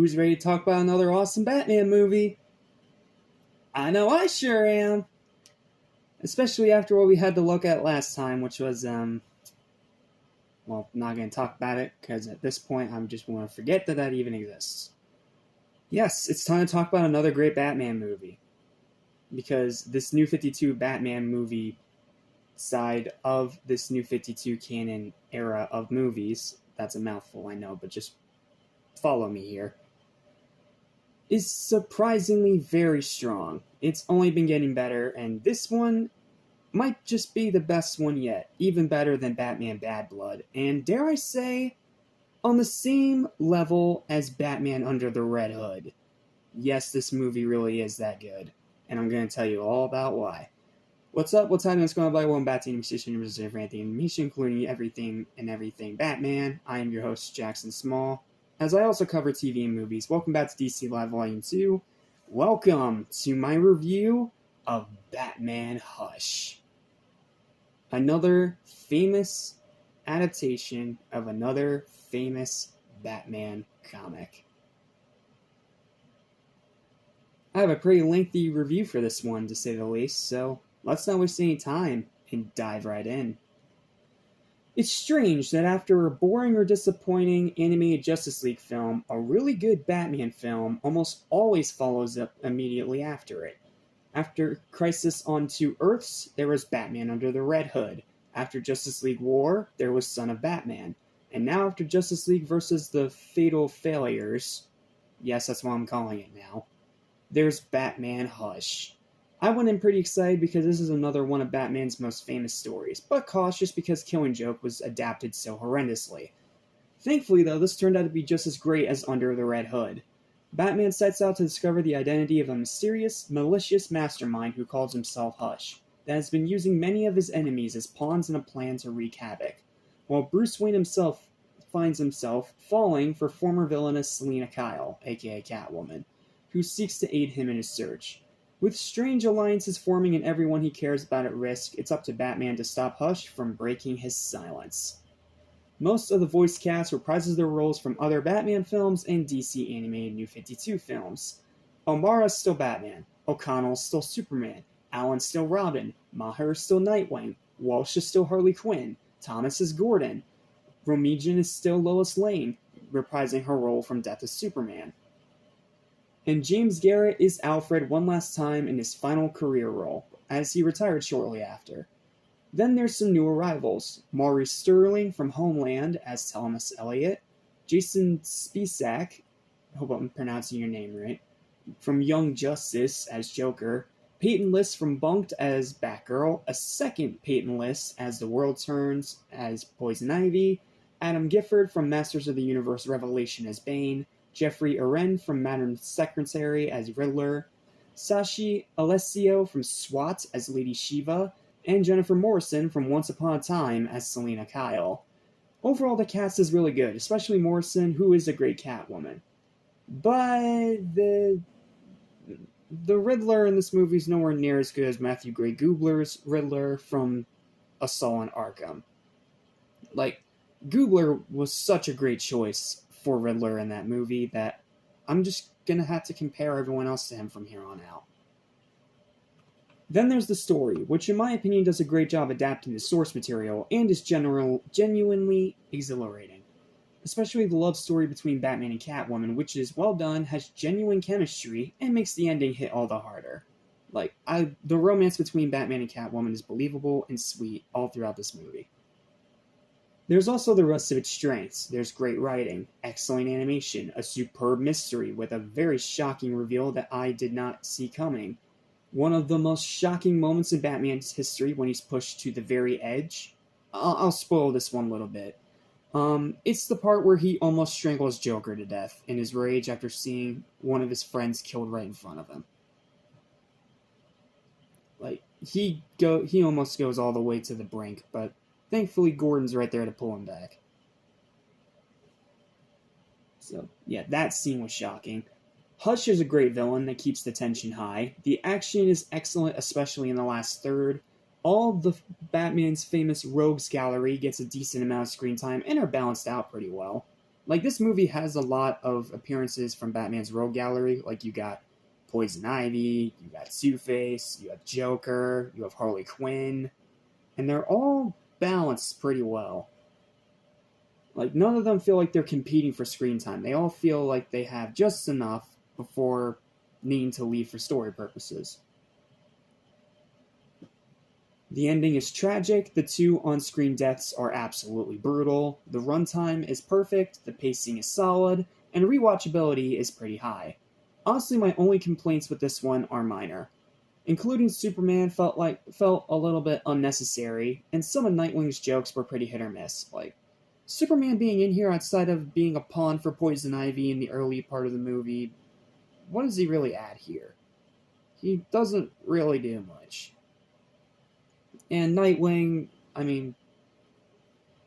Who's ready to talk about another awesome Batman movie? I know I sure am. Especially after what we had to look at last time, which was, well, not going to talk about it, because at this point I'm just going to forget that even exists. Yes, it's time to talk about another great Batman movie. Because this New 52 Batman movie side of this New 52 canon era of movies, that's a mouthful, I know, but just follow me here, is surprisingly very strong. It's only been getting better, and this one might just be the best one yet, even better than Batman Bad Blood, and dare I say, on the same level as Batman Under the Red Hood. Yes, this movie really is that good, and I'm going to tell you all about why. What's up? What's happening? What's going on? Welcome back to Animation Reserve for anything animation, including everything and everything Batman. I am your host, Jackson Small, as I also cover TV and movies. Welcome back to DC Live Volume 2. Welcome to my review of Batman Hush. Another famous adaptation of another famous Batman comic. I have a pretty lengthy review for this one, to say the least, so let's not waste any time and dive right in. It's strange that after a boring or disappointing animated Justice League film, a really good Batman film almost always follows up immediately after it. After Crisis on Two Earths, there was Batman Under the Red Hood. After Justice League War, there was Son of Batman. And now after Justice League versus the Fatal Failures, yes, that's what I'm calling it now, there's Batman Hush. I went in pretty excited because this is another one of Batman's most famous stories, but cautious because Killing Joke was adapted so horrendously. Thankfully, though, this turned out to be just as great as Under the Red Hood. Batman sets out to discover the identity of a mysterious, malicious mastermind who calls himself Hush, that has been using many of his enemies as pawns in a plan to wreak havoc, while Bruce Wayne himself finds himself falling for former villainess Selina Kyle, aka Catwoman, who seeks to aid him in his search. With strange alliances forming and everyone he cares about at risk, it's up to Batman to stop Hush from breaking his silence. Most of the voice cast reprises their roles from other Batman films and DC animated New 52 films. O'Mara's still Batman, O'Connell's still Superman, Allen's still Robin, Maher is still Nightwing, Walsh is still Harley Quinn, Thomas is Gordon, Romijn is still Lois Lane, reprising her role from Death of Superman. And James Garrett is Alfred one last time in his final career role, as he retired shortly after. Then there's some new arrivals. Maurice Sterling from Homeland as Thomas Elliot, Jason Spisak, I hope I'm pronouncing your name right, from Young Justice as Joker, Peyton List from Bunked as Batgirl, a second Peyton List as The World Turns as Poison Ivy, Adam Gifford from Masters of the Universe Revelation as Bane, Jeffrey Arend from Madam Secretary as Riddler, Sashi Alessio from SWAT as Lady Shiva, and Jennifer Morrison from Once Upon a Time as Selina Kyle. Overall, the cast is really good, especially Morrison, who is a great Catwoman. But the Riddler in this movie is nowhere near as good as Matthew Gray Goobler's Riddler from Assault on Arkham. Goobler was such a great choice for Riddler in that movie that I'm just gonna have to compare everyone else to him from here on out. Then there's the story, which in my opinion does a great job adapting the source material and is genuinely exhilarating. Especially the love story between Batman and Catwoman, which is well done, has genuine chemistry, and makes the ending hit all the harder. The romance between Batman and Catwoman is believable and sweet all throughout this movie. There's also the rest of its strengths. There's great writing, excellent animation, a superb mystery with a very shocking reveal that I did not see coming. One of the most shocking moments in Batman's history when he's pushed to the very edge. I'll spoil this one little bit. It's the part where he almost strangles Joker to death in his rage after seeing one of his friends killed right in front of him. He almost goes all the way to the brink, but thankfully Gordon's right there to pull him back. So, yeah, that scene was shocking. Hush is a great villain that keeps the tension high. The action is excellent, especially in the last third. All the Batman's famous rogues gallery gets a decent amount of screen time and are balanced out pretty well. Like, this movie has a lot of appearances from Batman's rogue gallery. Like, you got Poison Ivy, you got Two-Face, you have Joker, you have Harley Quinn, and they're all balanced pretty well. Like, none of them feel like they're competing for screen time. They all feel like they have just enough before needing to leave for story purposes. The ending is tragic, the 2 on-screen deaths are absolutely brutal, the runtime is perfect, the pacing is solid, and rewatchability is pretty high. Honestly, my only complaints with this one are minor. Including Superman felt a little bit unnecessary, and some of Nightwing's jokes were pretty hit or miss. Like, Superman being in here outside of being a pawn for Poison Ivy in the early part of the movie, what does he really add here? He doesn't really do much. And Nightwing, I mean,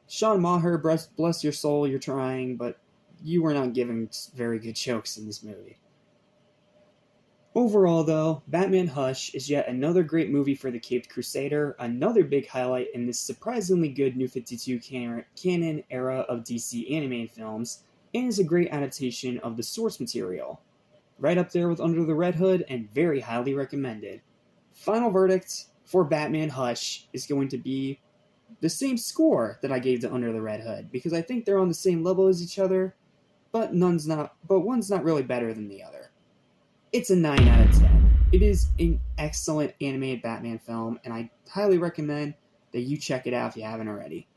Sean Maher, bless your soul, you're trying, but you were not giving very good jokes in this movie. Overall, though, Batman Hush is yet another great movie for the Caped Crusader, another big highlight in this surprisingly good New 52 canon era of DC animated films, and is a great adaptation of the source material. Right up there with Under the Red Hood, and very highly recommended. Final verdict for Batman Hush is going to be the same score that I gave to Under the Red Hood, because I think they're on the same level as each other, but one's not really better than the other. It's a 9 out of 10. It is an excellent animated Batman film, and I highly recommend that you check it out if you haven't already.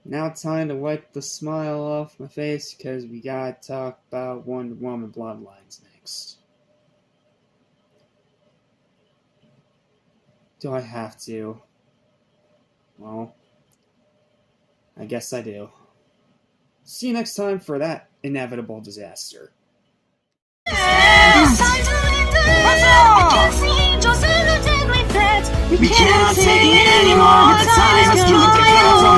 Now time to wipe the smile off my face, because we gotta talk about Wonder Woman Bloodlines next. Do I have to? Well, I guess I do. See you next time for that inevitable disaster. We cannot take it anymore. The time has come.